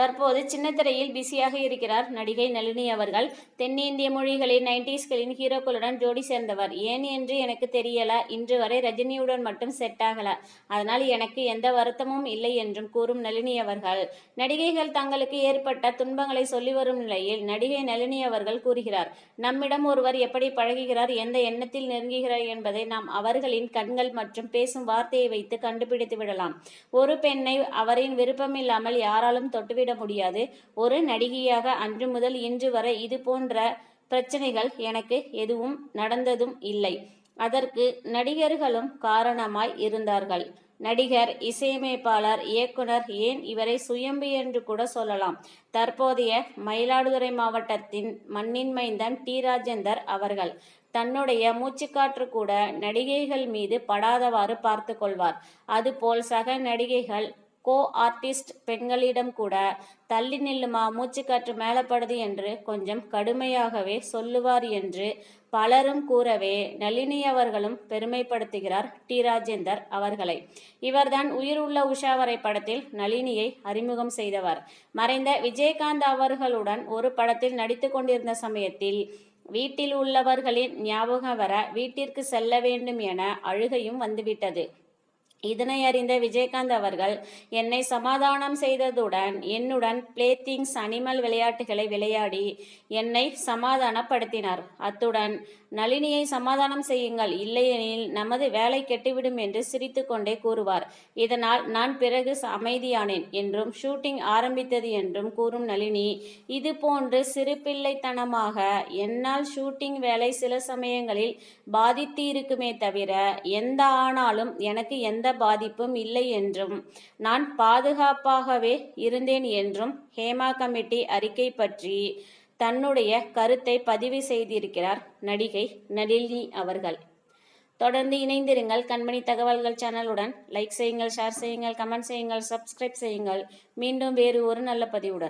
தற்போது சின்னத்திரையில் பிஸியாக இருக்கிறார் நடிகை நளினி அவர்கள். தென்னிந்திய மொழிகளின் 90ஸ்களின் ஹீரோக்களுடன் ஜோடி சேர்ந்தவர். ஏன் என்று எனக்கு தெரியல. இன்று வரை ரஜினியுடன் மட்டும் செட் ஆகல. அதனால் எனக்கு எந்த வருத்தமும் இல்லை என்றும் கூறும் நளினி அவர்கள், நடிகைகள் தங்களுக்கு ஏற்பட்ட துன்பங்களை சொல்லி வரும் நிலையில் நடிகை நளினி அவர்கள் கூறுகிறார், நம்மிடம் ஒருவர் எப்படி பழகுகிறார், எந்த எண்ணத்தில் நெருங்குகிறார் என்பதை நாம் அவர்களின் கண்கள் மற்றும் பேசும் வார்த்தையை வைத்து கண்டுபிடித்து விடலாம். ஒரு பெண்ணை அவரின் விருப்பமில்லாமல் யாராலும் தொட்டுவிட முடியாது. ஒரு நடிகையாக அன்று முதல் இன்று வரை இது போன்ற பிரச்சனைகள் எனக்கு எதுவும் நடந்ததும் இல்லை. அதற்கு நடிகர்களும் காரணமாய் இருந்தார்கள். நடிகர், இசையமைப்பாளர், இயக்குனர், ஏன் இவரை சுயம்பு என்று கூட சொல்லலாம். தற்போதைய மயிலாடுதுறை மாவட்டத்தின் மண்ணின் மைந்தன் டி. ராஜேந்தர் அவர்கள் தன்னுடைய மூச்சுக்காற்று கூட நடிகைகள் மீது படாதவாறு பார்த்து கொள்வார். அதுபோல் சக நடிகைகள், கோ ஆர்டிஸ்ட் பெண்களிடம் கூட தள்ளி நில்லுமா, மூச்சுக்காற்று மேலப்படுது என்று கொஞ்சம் கடுமையாகவே சொல்லுவார் என்று பலரும் கூறவே நளினி அவர்களும் பெருமைப்படுத்துகிறார் டி. ராஜேந்தர் அவர்களை. இவர்தான் உயிர் உள்ள உஷா வரைபடத்தில் நளினியை அறிமுகம் செய்தவர். மறைந்த விஜயகாந்த் அவர்களுடன் ஒரு படத்தில் நடித்து கொண்டிருந்த சமயத்தில் வீட்டில் உள்ளவர்களின் ஞாபகம் வர வீட்டிற்கு செல்ல வேண்டும் என அழுகையும் வந்துவிட்டது. இதனை அறிந்த விஜயகாந்த் அவர்கள் என்னை சமாதானம் செய்ததுடன் என்னுடன் பிளே திங்ஸ் அனிமல் விளையாட்டுகளை விளையாடி என்னை சமாதானப்படுத்தினார். அத்துடன் நளினியை சமாதானம் செய்யுங்கள், இல்லையெனில் நமது வேலை கெட்டுவிடும் என்று சிரித்து கொண்டே கூறுவார். இதனால் நான் பிறகு அமைதியானேன் என்றும் ஷூட்டிங் ஆரம்பித்தது என்றும் கூறும் நளினி, இது போன்று சிறுபிள்ளைத்தனமாக என்னால் ஷூட்டிங் வேலை சில சமயங்களில் பாதித்து இருக்குமே தவிர எந்த ஆனாலும் எனக்கு எந்த பாதிப்பும் இல்லை என்றும் நான் பாதுகாப்பாகவே இருந்தேன் என்றும் ஹேமா கமிட்டி அறிக்கை பற்றி தன்னுடைய கருத்தை பதிவு செய்திருக்கிறார் நடிகை நளினி அவர்கள். தொடர்ந்து இணைந்திருங்கள் கண்மணி தகவல்கள் சேனலுடன். லைக் செய்யுங்கள், ஷேர் செய்யுங்கள், கமெண்ட் செய்யுங்கள், சப்ஸ்கிரைப் செய்யுங்கள். மீண்டும் வேறு ஒரு நல்ல பதிவுடன்